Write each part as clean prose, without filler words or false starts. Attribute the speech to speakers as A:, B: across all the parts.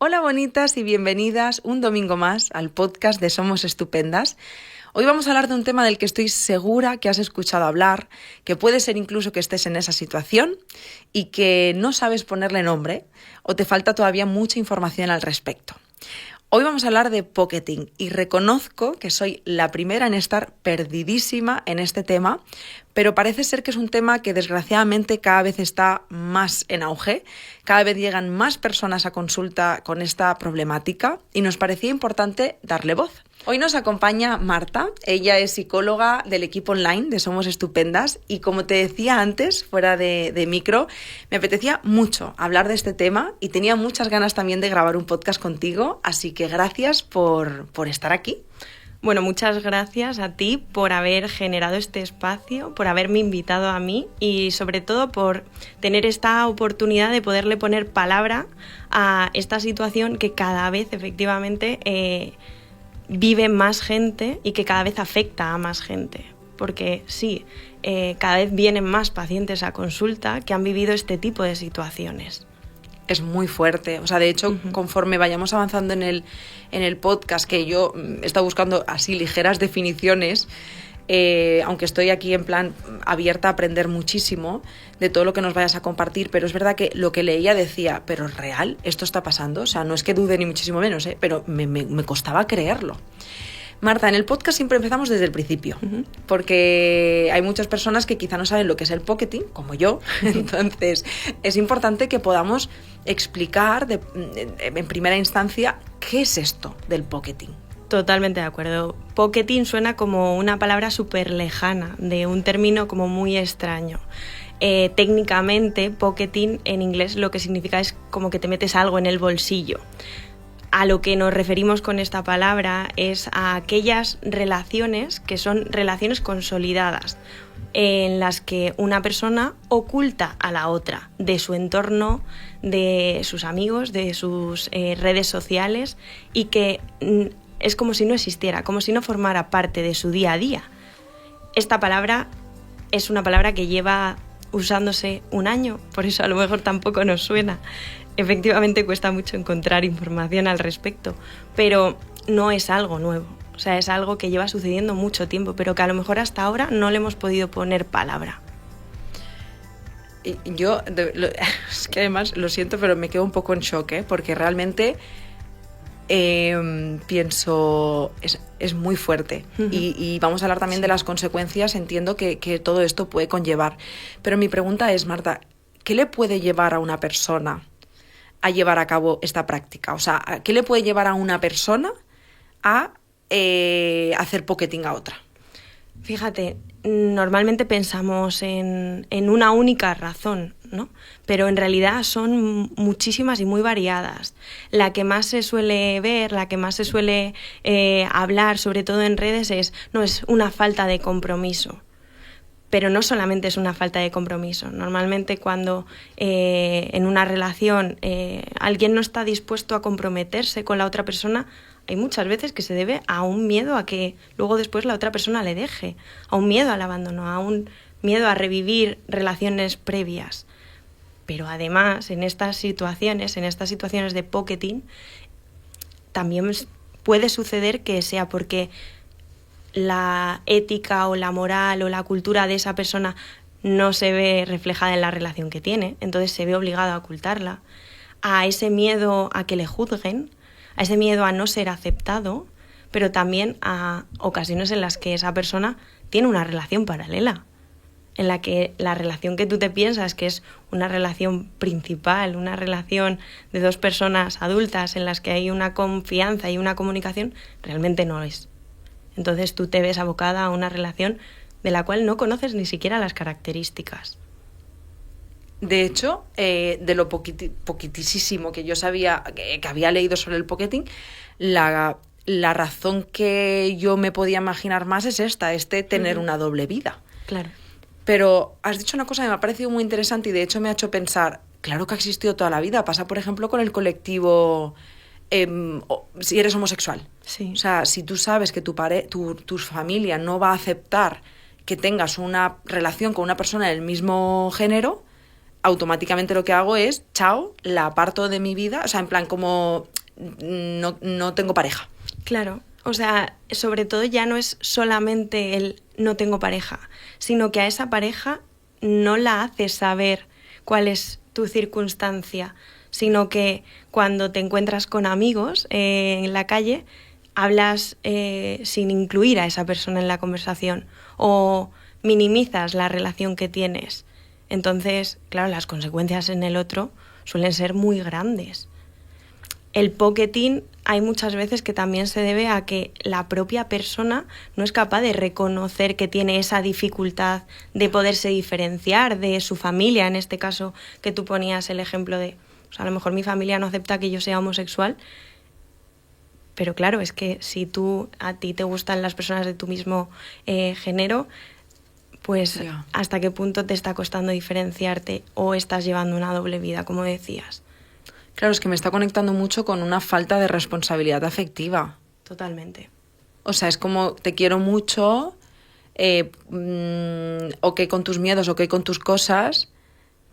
A: Hola bonitas y bienvenidas un domingo más al podcast de Somos Estupendas. Hoy vamos a hablar de un tema del que estoy segura que has escuchado hablar, que puede ser incluso que estés en esa situación y que no sabes ponerle nombre o te falta todavía mucha información al respecto. Hoy vamos a hablar de pocketing y reconozco que soy la primera en estar perdidísima en este tema, pero parece ser que es un tema que desgraciadamente cada vez está más en auge, cada vez llegan más personas a consulta con esta problemática y nos parecía importante darle voz. Hoy nos acompaña Marta, ella es psicóloga del equipo online de Somos Estupendas y como te decía antes, fuera de micro, me apetecía mucho hablar de este tema y tenía muchas ganas también de grabar un podcast contigo, así que gracias por estar aquí.
B: Bueno, muchas gracias a ti por haber generado este espacio, por haberme invitado a mí y sobre todo por tener esta oportunidad de poderle poner palabra a esta situación que cada vez efectivamente vive más gente y que cada vez afecta a más gente. Porque sí, cada vez vienen más pacientes a consulta que han vivido este tipo de situaciones.
A: Es muy fuerte, o sea, de hecho, conforme vayamos avanzando en el podcast, que yo he estado buscando así ligeras definiciones, aunque estoy aquí en plan abierta a aprender muchísimo de todo lo que nos vayas a compartir, pero es verdad que lo que leía decía, pero ¿real? ¿Esto está pasando? O sea, no es que dude ni muchísimo menos, pero me costaba creerlo. Marta, en el podcast siempre empezamos desde el principio, porque hay muchas personas que quizá no saben lo que es el pocketing, como yo, entonces es importante que podamos explicar en primera instancia qué es esto del pocketing.
B: Totalmente de acuerdo. Pocketing suena como una palabra súper lejana, de un término como muy extraño. Técnicamente, pocketing en inglés lo que significa es como que te metes algo en el bolsillo. A lo que nos referimos con esta palabra es a aquellas relaciones que son relaciones consolidadas, en las que una persona oculta a la otra de su entorno, de sus amigos, de sus redes sociales y que es como si no existiera, como si no formara parte de su día a día. Esta palabra es una palabra que lleva usándose un año, por eso a lo mejor tampoco nos suena. Efectivamente cuesta mucho encontrar información al respecto, pero no es algo nuevo. O sea, es algo que lleva sucediendo mucho tiempo, pero que a lo mejor hasta ahora no le hemos podido poner palabra.
A: Yo, es que además, lo siento, pero me quedo un poco en shock, porque realmente pienso, es muy fuerte. Y vamos a hablar también de las consecuencias, entiendo que todo esto puede conllevar. Pero mi pregunta es, Marta, ¿qué le puede llevar a una persona a llevar a cabo esta práctica? O sea, ¿qué le puede llevar a una persona a hacer pocketing a otra?
B: Fíjate, normalmente pensamos en una única razón, ¿no? Pero en realidad son muchísimas y muy variadas. La que más se suele ver, la que más se suele hablar, sobre todo en redes, es una falta de compromiso. Pero no solamente es una falta de compromiso. Normalmente cuando en una relación alguien no está dispuesto a comprometerse con la otra persona, hay muchas veces que se debe a un miedo a que luego después la otra persona le deje, a un miedo al abandono, a un miedo a revivir relaciones previas. Pero además en estas situaciones de pocketing, también puede suceder que sea porque la ética o la moral o la cultura de esa persona no se ve reflejada en la relación que tiene, entonces se ve obligado a ocultarla, a ese miedo a que le juzguen, a ese miedo a no ser aceptado, pero también a ocasiones en las que esa persona tiene una relación paralela, en la que la relación que tú te piensas que es una relación principal, una relación de dos personas adultas en las que hay una confianza y una comunicación, realmente no es. Entonces tú te ves abocada a una relación de la cual no conoces ni siquiera las características.
A: De hecho, de lo poquitísimo que yo sabía, que había leído sobre el pocketing, la razón que yo me podía imaginar más es tener una doble vida.
B: Claro.
A: Pero has dicho una cosa que me ha parecido muy interesante y de hecho me ha hecho pensar, claro que ha existido toda la vida. Pasa, por ejemplo, con el colectivo, si eres homosexual.
B: Sí.
A: O sea, si tú sabes que tu familia no va a aceptar que tengas una relación con una persona del mismo género, automáticamente lo que hago es, chao, la aparto de mi vida, o sea, en plan como no tengo pareja.
B: Claro, o sea, sobre todo ya no es solamente el no tengo pareja, sino que a esa pareja no la haces saber cuál es tu circunstancia, sino que cuando te encuentras con amigos en la calle, hablas sin incluir a esa persona en la conversación o minimizas la relación que tienes. Entonces, claro, las consecuencias en el otro suelen ser muy grandes. El pocketing hay muchas veces que también se debe a que la propia persona no es capaz de reconocer que tiene esa dificultad de poderse diferenciar de su familia, en este caso que tú ponías el ejemplo de, a lo mejor mi familia no acepta que yo sea homosexual, pero claro, es que si a ti te gustan las personas de tu mismo género, pues
A: Ya.
B: hasta qué punto te está costando diferenciarte o estás llevando una doble vida, como decías.
A: Claro, es que me está conectando mucho con una falta de responsabilidad afectiva.
B: Totalmente.
A: O sea, es como te quiero mucho, ok con tus miedos, ok con tus cosas,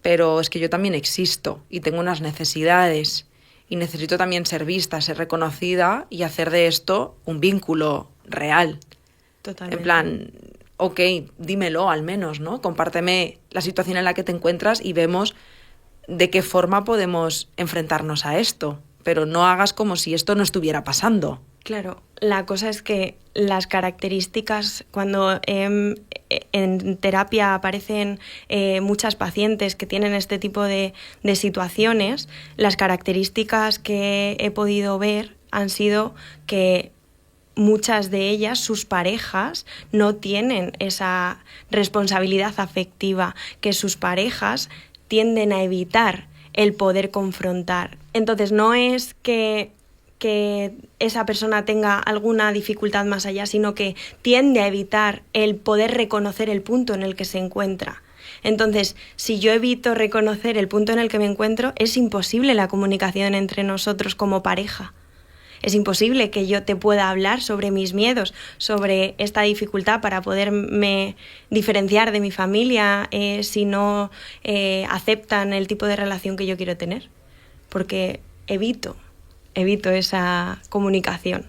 A: pero es que yo también existo y tengo unas necesidades y necesito también ser vista, ser reconocida y hacer de esto un vínculo real.
B: Totalmente.
A: En plan, ok, dímelo al menos, ¿no? Compárteme la situación en la que te encuentras y vemos de qué forma podemos enfrentarnos a esto, pero no hagas como si esto no estuviera pasando.
B: Claro, la cosa es que las características, cuando en terapia aparecen muchas pacientes que tienen este tipo de situaciones, las características que he podido ver han sido que muchas de ellas, sus parejas, no tienen esa responsabilidad afectiva, que sus parejas tienden a evitar el poder confrontar. Entonces no es que esa persona tenga alguna dificultad más allá, sino que tiende a evitar el poder reconocer el punto en el que se encuentra. Entonces, si yo evito reconocer el punto en el que me encuentro, es imposible la comunicación entre nosotros como pareja. Es imposible que yo te pueda hablar sobre mis miedos, sobre esta dificultad para poderme diferenciar de mi familia si no aceptan el tipo de relación que yo quiero tener, porque evito esa comunicación.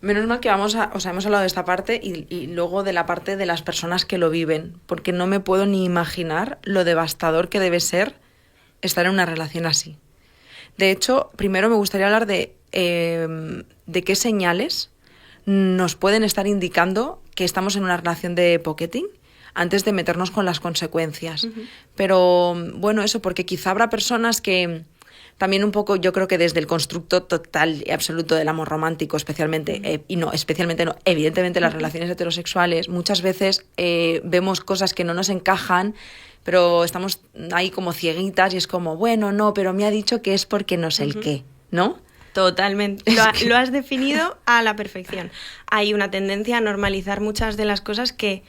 A: Menos mal que hemos hablado de esta parte y luego de la parte de las personas que lo viven, porque no me puedo ni imaginar lo devastador que debe ser estar en una relación así. De hecho, primero me gustaría hablar de qué señales nos pueden estar indicando que estamos en una relación de pocketing antes de meternos con las consecuencias. Uh-huh. Pero bueno, eso, porque quizá habrá personas que también un poco, yo creo que desde el constructo total y absoluto del amor romántico, especialmente, evidentemente las relaciones heterosexuales, muchas veces vemos cosas que no nos encajan, pero estamos ahí como cieguitas y es como, bueno, no, pero me ha dicho que es porque no sé el qué, ¿no?
B: Totalmente. Lo has definido a la perfección. Hay una tendencia a normalizar muchas de las cosas que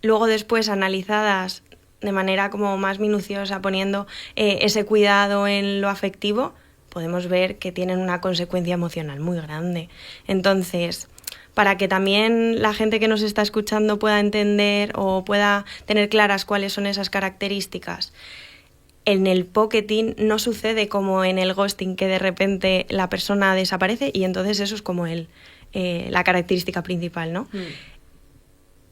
B: luego después analizadas de manera como más minuciosa, poniendo ese cuidado en lo afectivo, podemos ver que tienen una consecuencia emocional muy grande. Entonces, para que también la gente que nos está escuchando pueda entender o pueda tener claras cuáles son esas características, en el pocketing no sucede como en el ghosting, que de repente la persona desaparece y entonces eso es como la característica principal, ¿no?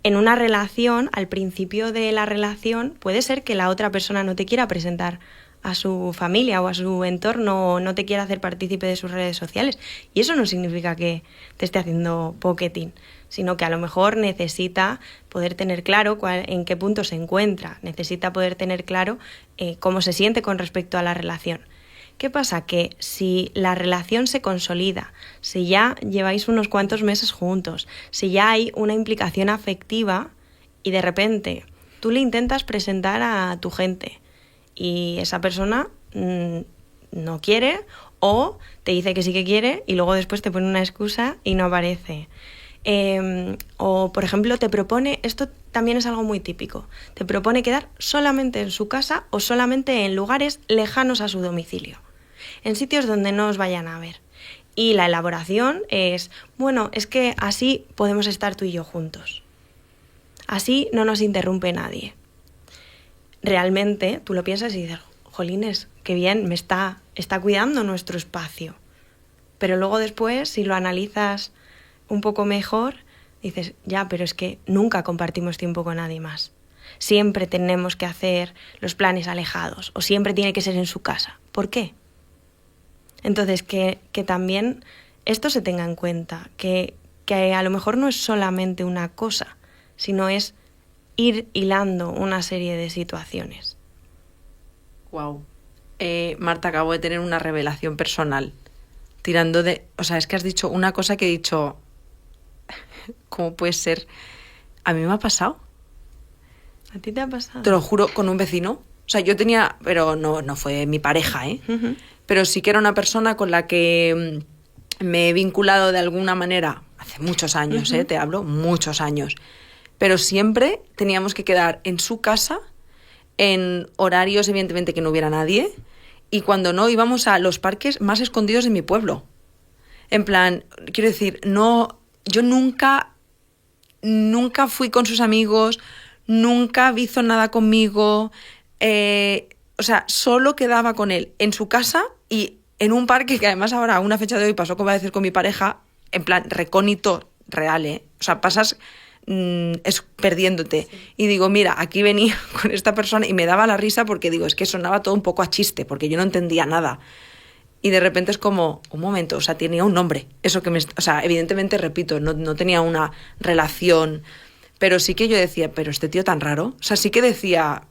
B: En una relación, al principio de la relación, puede ser que la otra persona no te quiera presentar a su familia o a su entorno o no te quiera hacer partícipe de sus redes sociales. Y eso no significa que te esté haciendo pocketing, sino que a lo mejor necesita poder tener claro en qué punto se encuentra, necesita poder tener claro cómo se siente con respecto a la relación. ¿Qué pasa? Que si la relación se consolida, si ya lleváis unos cuantos meses juntos, si ya hay una implicación afectiva y de repente tú le intentas presentar a tu gente y esa persona no quiere o te dice que sí que quiere y luego después te pone una excusa y no aparece. O, por ejemplo, te propone, esto también es algo muy típico, te propone quedar solamente en su casa o solamente en lugares lejanos a su domicilio, en sitios donde no os vayan a ver. Y la elaboración es, bueno, es que así podemos estar tú y yo juntos. Así no nos interrumpe nadie. realmente tú lo piensas y dices, jolines, qué bien, me está cuidando nuestro espacio. Pero luego después, si lo analizas un poco mejor, dices, ya, pero es que nunca compartimos tiempo con nadie más. Siempre tenemos que hacer los planes alejados o siempre tiene que ser en su casa. ¿Por qué? Entonces, que también esto se tenga en cuenta, que a lo mejor no es solamente una cosa, sino es ir hilando una serie de situaciones.
A: Wow. Marta, acabo de tener una revelación personal. Tirando de... O sea, es que has dicho una cosa que he dicho... ¿Cómo puede ser? A mí me ha pasado.
B: ¿A ti te ha pasado?
A: Te lo juro, con un vecino. O sea, yo tenía... Pero no fue mi pareja, ¿eh?
B: Uh-huh.
A: Pero sí que era una persona con la que me he vinculado de alguna manera hace muchos años,
B: Uh-huh.
A: Te hablo, muchos años. Pero siempre teníamos que quedar en su casa, en horarios, evidentemente, que no hubiera nadie, y cuando no, íbamos a los parques más escondidos de mi pueblo. En plan, quiero decir, no, yo nunca fui con sus amigos, nunca hizo nada conmigo, o sea, solo quedaba con él en su casa y en un parque que además ahora, a una fecha de hoy, pasó, como voy a decir, con mi pareja, en plan recóndito real, ¿eh? O sea, pasas perdiéndote. Sí. Y digo, mira, aquí venía con esta persona y me daba la risa porque digo, es que sonaba todo un poco a chiste, porque yo no entendía nada. Y de repente es como, un momento, o sea, tenía un nombre. Eso que o sea, evidentemente, repito, no tenía una relación, pero sí que yo decía, pero este tío tan raro. O sea, sí que decía,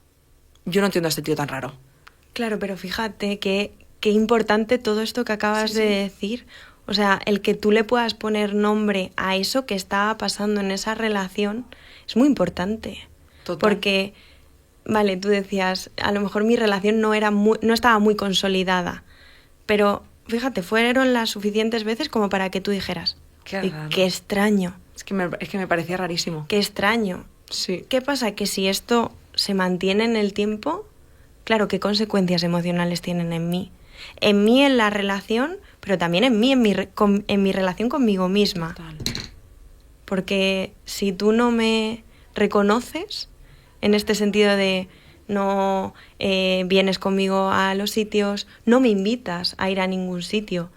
A: yo no entiendo a este tío tan raro.
B: Claro, pero fíjate qué importante todo esto que acabas de decir. O sea, el que tú le puedas poner nombre a eso que estaba pasando en esa relación es muy importante.
A: Total.
B: Porque, vale, tú decías, a lo mejor mi relación no estaba muy consolidada, pero fíjate, fueron las suficientes veces como para que tú dijeras, qué extraño.
A: Es que me parecía rarísimo.
B: Qué extraño.
A: Sí.
B: ¿Qué pasa? Que si esto se mantiene en el tiempo, claro, ¿qué consecuencias emocionales tienen en mí? En mí, en la relación, pero también en mí, en mi relación conmigo misma.
A: Total.
B: Porque si tú no me reconoces, en este sentido de no vienes conmigo a los sitios, no me invitas a ir a ningún sitio.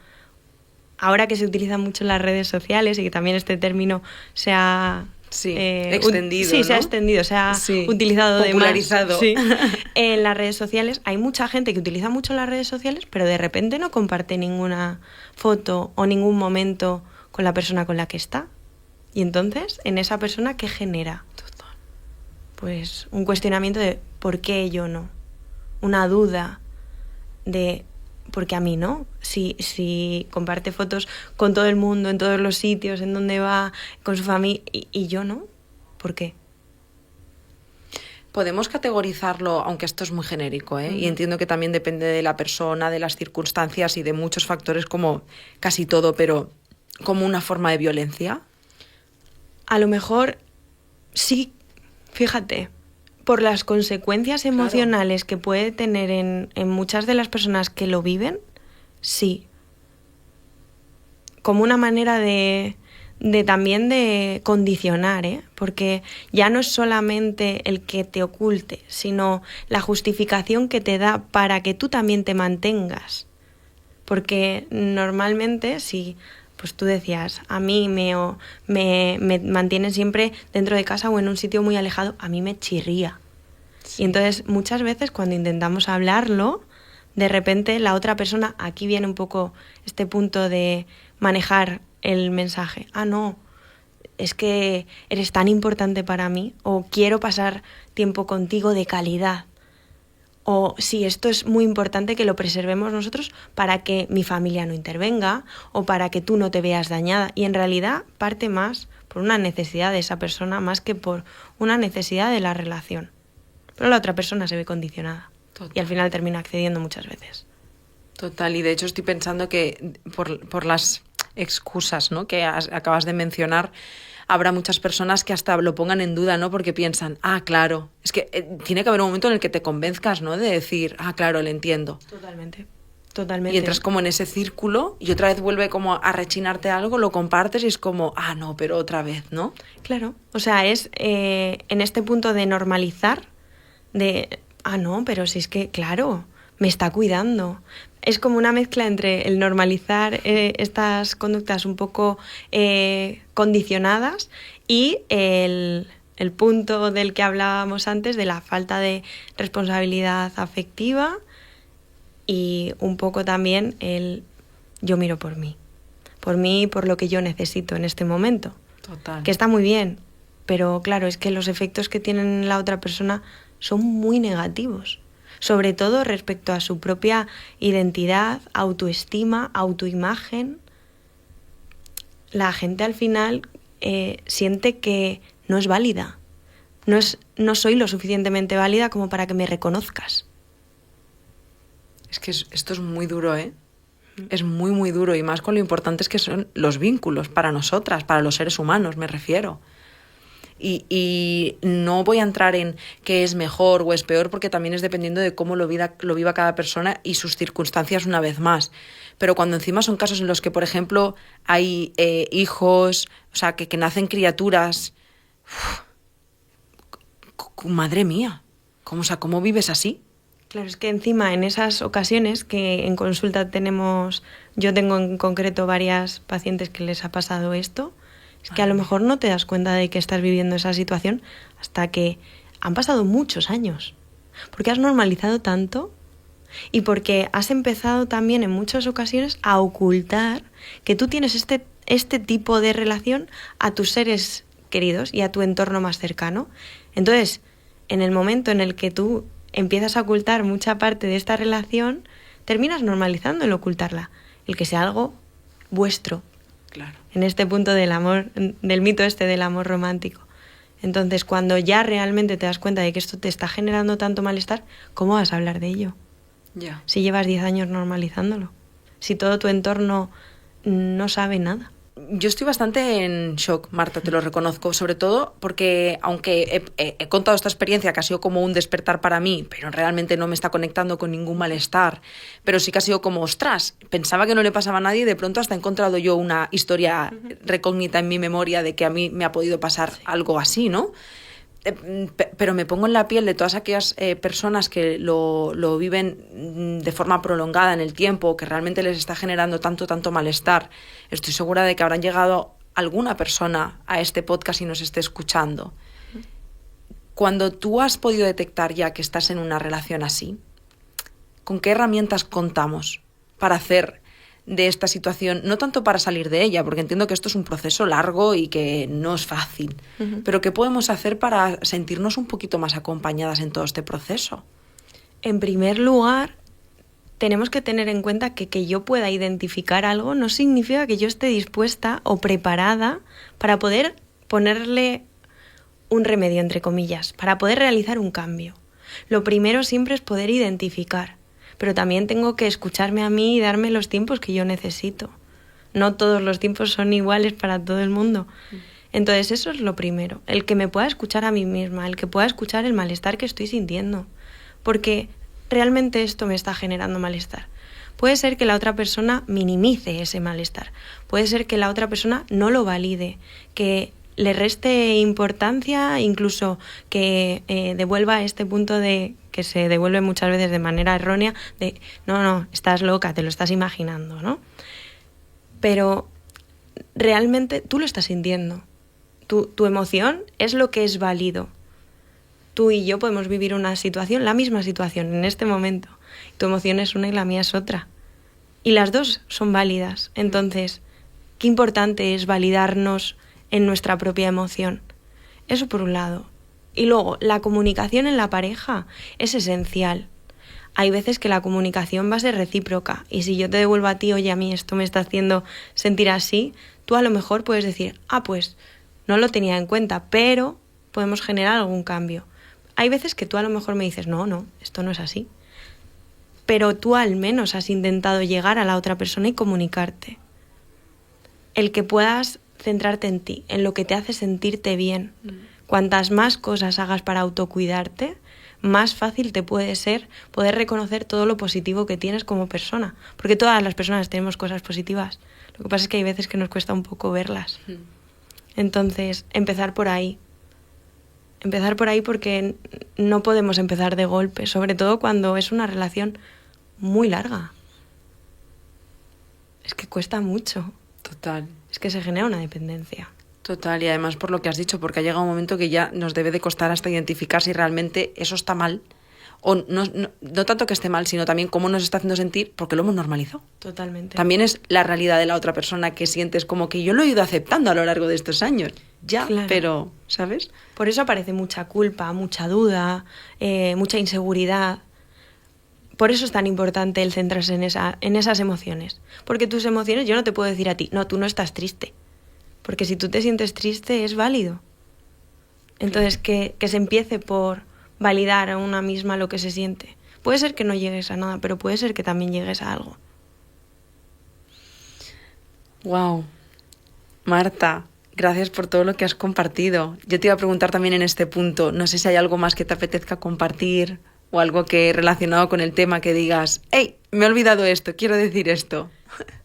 B: Ahora que se utilizan mucho las redes sociales y que también este término se ha...
A: extendido,
B: sí,
A: ¿no?
B: se ha extendido, se ha utilizado
A: popularizado.
B: De más. Sí. En las redes sociales hay mucha gente que utiliza mucho las redes sociales, pero de repente no comparte ninguna foto o ningún momento con la persona con la que está. Y entonces, en esa persona, ¿qué genera? Pues un cuestionamiento de ¿por qué yo no? Una duda de ¿por qué a mí no? Si comparte fotos con todo el mundo, en todos los sitios, en donde va, con su familia, y yo no, ¿por qué?
A: Podemos categorizarlo, aunque esto es muy genérico, y entiendo que también depende de la persona, de las circunstancias y de muchos factores, como casi todo, pero como una forma de violencia.
B: A lo mejor sí, fíjate, por las consecuencias emocionales que puede tener en muchas de las personas que lo viven, sí. Como una manera de también de condicionar, porque ya no es solamente el que te oculte, sino la justificación que te da para que tú también te mantengas. Porque normalmente, si pues tú decías, a mí me mantienen siempre dentro de casa o en un sitio muy alejado, a mí me chirría. Sí. Y entonces muchas veces cuando intentamos hablarlo, de repente la otra persona, aquí viene un poco este punto de manejar el mensaje. Ah, no, es que eres tan importante para mí, o quiero pasar tiempo contigo de calidad. O sí, esto es muy importante que lo preservemos nosotros para que mi familia no intervenga o para que tú no te veas dañada. Y en realidad parte más por una necesidad de esa persona más que por una necesidad de la relación. Pero la otra persona se ve condicionada. Total. Y al final termina accediendo muchas veces.
A: Total, y de hecho estoy pensando que por las excusas, ¿no?, que acabas de mencionar, habrá muchas personas que hasta lo pongan en duda, ¿no? Porque piensan, claro, es que tiene que haber un momento en el que te convenzcas, ¿no? De decir, claro, lo entiendo.
B: Totalmente.
A: Y entras como en ese círculo y otra vez vuelve como a rechinarte algo, lo compartes y es como, no, pero otra vez, ¿no?
B: Claro, o sea, es en este punto de normalizar, de no, pero si es que, claro, me está cuidando. Es como una mezcla entre el normalizar estas conductas un poco condicionadas y el punto del que hablábamos antes, de la falta de responsabilidad afectiva, y un poco también el yo miro por mí, por lo que yo necesito en este momento.
A: Total.
B: Que está muy bien, pero claro, es que los efectos que tienen en la otra persona son muy negativos, sobre todo respecto a su propia identidad, autoestima, autoimagen. La gente al final siente que no es válida, no soy lo suficientemente válida como para que me reconozcas.
A: Es que esto es muy duro, ¿eh? Es muy, muy duro, y más con lo importantes que son los vínculos para nosotras, para los seres humanos, me refiero. Y no voy a entrar en qué es mejor o es peor, porque también es dependiendo de cómo lo viva cada persona y sus circunstancias una vez más. Pero cuando encima son casos en los que, por ejemplo, hay hijos, o sea, que nacen criaturas... Madre mía, ¿cómo vives así?
B: Claro, es que encima en esas ocasiones que en consulta yo tengo en concreto varias pacientes que les ha pasado esto, es que a lo mejor no te das cuenta de que estás viviendo esa situación hasta que han pasado muchos años. Porque has normalizado tanto y porque has empezado también en muchas ocasiones a ocultar que tú tienes este tipo de relación a tus seres queridos y a tu entorno más cercano. Entonces, en el momento en el que tú empiezas a ocultar mucha parte de esta relación, terminas normalizando el ocultarla, el que sea algo vuestro.
A: Claro.
B: En este punto del amor, del mito del amor romántico. Entonces, cuando ya realmente te das cuenta de que esto te está generando tanto malestar, ¿cómo vas a hablar de ello?
A: Ya.
B: Si llevas 10 años normalizándolo, si todo tu entorno no sabe nada.
A: Yo estoy bastante en shock, Marta, te lo reconozco, sobre todo porque, aunque he contado esta experiencia que ha sido como un despertar para mí, pero realmente no me está conectando con ningún malestar, pero sí que ha sido como, ostras, pensaba que no le pasaba a nadie y de pronto hasta he encontrado yo una historia recógnita en mi memoria de que a mí me ha podido pasar algo así, ¿no? Pero me pongo en la piel de todas aquellas personas que lo viven de forma prolongada en el tiempo, que realmente les está generando tanto malestar. Estoy segura de que habrán llegado alguna persona a este podcast y nos esté escuchando. Cuando tú has podido detectar ya que estás en una relación así, ¿con qué herramientas contamos para hacer de esta situación, no tanto para salir de ella, porque entiendo que esto es un proceso largo y que no es fácil, pero qué podemos hacer para sentirnos un poquito más acompañadas en todo este proceso?
B: En primer lugar, tenemos que tener en cuenta que yo pueda identificar algo no significa que yo esté dispuesta o preparada para poder ponerle un remedio, entre comillas, para poder realizar un cambio. Lo primero siempre es poder identificar, pero también tengo que escucharme a mí y darme los tiempos que yo necesito. No todos los tiempos son iguales para todo el mundo. Entonces eso es lo primero, el que me pueda escuchar a mí misma, el que pueda escuchar el malestar que estoy sintiendo, porque realmente esto me está generando malestar. Puede ser que la otra persona minimice ese malestar, puede ser que la otra persona no lo valide, que le reste importancia, incluso que devuelva este punto de que se devuelve muchas veces de manera errónea, de no, estás loca, te lo estás imaginando, ¿no? Pero realmente tú lo estás sintiendo. Tu emoción es lo que es válido. Tú y yo podemos vivir una situación, la misma situación, en este momento. Tu emoción es una y la mía es otra. Y las dos son válidas. Entonces, qué importante es validarnos en nuestra propia emoción. Eso por un lado. Y luego, la comunicación en la pareja es esencial. Hay veces que la comunicación va a ser recíproca. Y si yo te devuelvo a ti, oye, a mí esto me está haciendo sentir así, tú a lo mejor puedes decir, pues no lo tenía en cuenta, pero podemos generar algún cambio. Hay veces que tú a lo mejor me dices, no, esto no es así. Pero tú al menos has intentado llegar a la otra persona y comunicarte. El que puedas centrarte en ti, en lo que te hace sentirte bien. Cuantas más cosas hagas para autocuidarte, más fácil te puede ser poder reconocer todo lo positivo que tienes como persona. Porque todas las personas tenemos cosas positivas. Lo que pasa es que hay veces que nos cuesta un poco verlas. Entonces, empezar por ahí. Empezar por ahí porque no podemos empezar de golpe, sobre todo cuando es una relación muy larga. Es que cuesta mucho.
A: Total.
B: Es que se genera una dependencia.
A: Total, y además por lo que has dicho, porque ha llegado un momento que ya nos debe de costar hasta identificar si realmente eso está mal, o no tanto que esté mal, sino también cómo nos está haciendo sentir, porque lo hemos normalizado.
B: Totalmente.
A: También es la realidad de la otra persona que sientes como que yo lo he ido aceptando a lo largo de estos años. Ya, claro. Pero, ¿sabes?
B: Por eso aparece mucha culpa, mucha duda, mucha inseguridad. Por eso es tan importante el centrarse en esas emociones. Porque tus emociones, yo no te puedo decir a ti, no, tú no estás triste. Porque si tú te sientes triste, es válido. Entonces, que se empiece por validar a una misma lo que se siente. Puede ser que no llegues a nada, pero puede ser que también llegues a algo.
A: Wow. Marta, gracias por todo lo que has compartido. Yo te iba a preguntar también en este punto, no sé si hay algo más que te apetezca compartir o algo que relacionado con el tema que digas, ¡hey! Me he olvidado esto, quiero decir esto.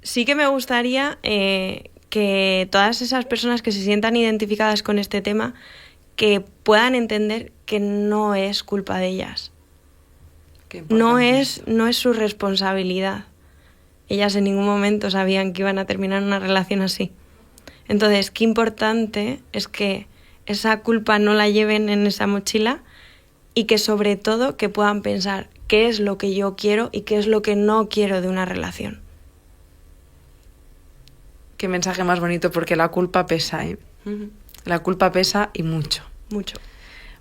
B: Sí que me gustaría que todas esas personas que se sientan identificadas con este tema, que puedan entender que no es culpa de ellas. No es su responsabilidad. Ellas en ningún momento sabían que iban a terminar una relación así. Entonces, qué importante es que esa culpa no la lleven en esa mochila y que sobre todo que puedan pensar qué es lo que yo quiero y qué es lo que no quiero de una relación.
A: Qué mensaje más bonito, porque la culpa pesa, ¿eh? Uh-huh. La culpa pesa y mucho.
B: Mucho.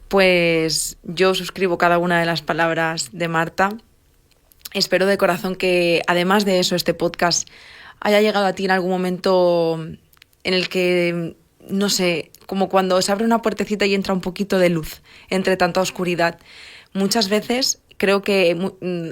A: Pues yo suscribo cada una de las palabras de Marta. Espero de corazón que, además de eso, este podcast haya llegado a ti en algún momento en el que, no sé, como cuando se abre una puertecita y entra un poquito de luz entre tanta oscuridad. Muchas veces creo que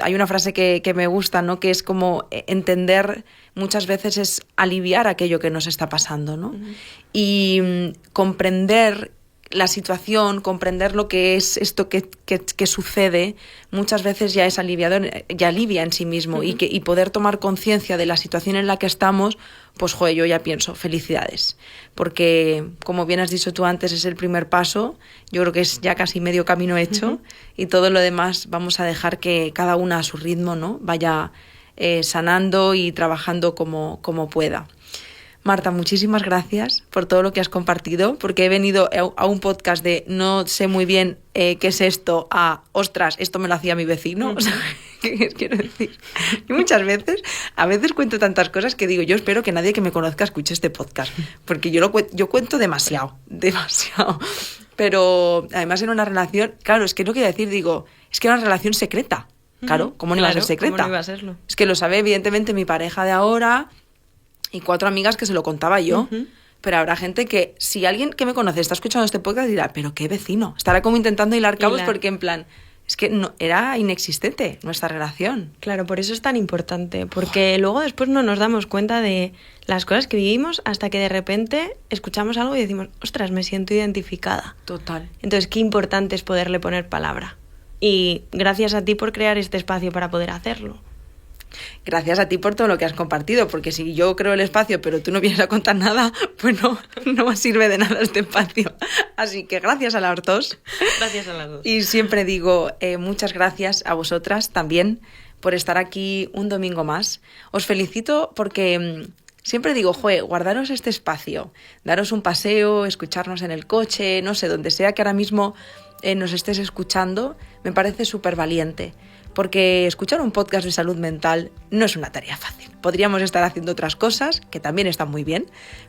A: hay una frase que me gusta, ¿no? Que es como entender, muchas veces es aliviar aquello que nos está pasando, ¿no? Uh-huh. Y comprender la situación, comprender lo que es esto que sucede, muchas veces ya es aliviador, ya alivia en sí mismo. Uh-huh. y poder tomar conciencia de la situación en la que estamos, pues joder, yo ya pienso, felicidades. Porque, como bien has dicho tú antes, es el primer paso, yo creo que es ya casi medio camino hecho. Uh-huh. Y todo lo demás vamos a dejar que cada una a su ritmo, ¿no? Vaya sanando y trabajando como pueda. Marta, muchísimas gracias por todo lo que has compartido, porque he venido a un podcast de no sé muy bien qué es esto, a ostras, esto me lo hacía mi vecino. O sea, ¿qué quiero decir? Y muchas veces, a veces cuento tantas cosas que digo, yo espero que nadie que me conozca escuche este podcast, porque yo cuento demasiado. Pero además en una relación, claro, es que no quiero decir, digo, es que era una relación secreta. Claro, ¿cómo no iba a ser secreta?
B: ¿Cómo no iba a serlo?
A: Es que lo sabe evidentemente mi pareja de ahora y 4 amigas que se lo contaba yo. Uh-huh. Pero habrá gente que, si alguien que me conoce está escuchando este podcast, dirá, ¿pero qué vecino? Estará como intentando hilar cabos porque en plan, es que no, era inexistente nuestra relación.
B: Claro, por eso es tan importante, porque luego después no nos damos cuenta de las cosas que vivimos hasta que de repente escuchamos algo y decimos, ostras, me siento identificada.
A: Total.
B: Entonces, qué importante es poderle poner palabra. Y gracias a ti por crear este espacio para poder hacerlo.
A: Gracias a ti por todo lo que has compartido, porque si yo creo el espacio pero tú no vienes a contar nada, pues no sirve de nada este espacio. Así que gracias a las dos.
B: Gracias a las dos.
A: Y siempre digo muchas gracias a vosotras también por estar aquí un domingo más. Os felicito porque siempre digo, guardaros este espacio, daros un paseo, escucharnos en el coche, no sé, donde sea que ahora mismo nos estés escuchando, me parece súper valiente. Porque escuchar un podcast de salud mental no es una tarea fácil. Podríamos estar haciendo otras cosas, que también están muy bien,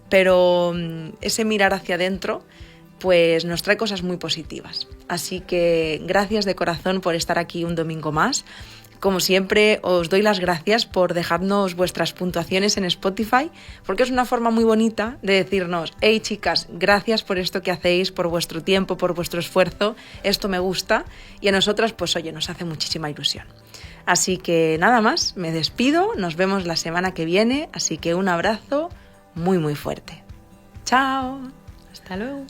A: pero ese mirar hacia adentro pues nos trae cosas muy positivas. Así que gracias de corazón por estar aquí un domingo más. Como siempre, os doy las gracias por dejarnos vuestras puntuaciones en Spotify, porque es una forma muy bonita de decirnos, hey chicas, gracias por esto que hacéis, por vuestro tiempo, por vuestro esfuerzo, esto me gusta, y a nosotras, pues oye, nos hace muchísima ilusión. Así que nada más, me despido, nos vemos la semana que viene, así que un abrazo muy muy fuerte. ¡Chao!
B: Hasta luego.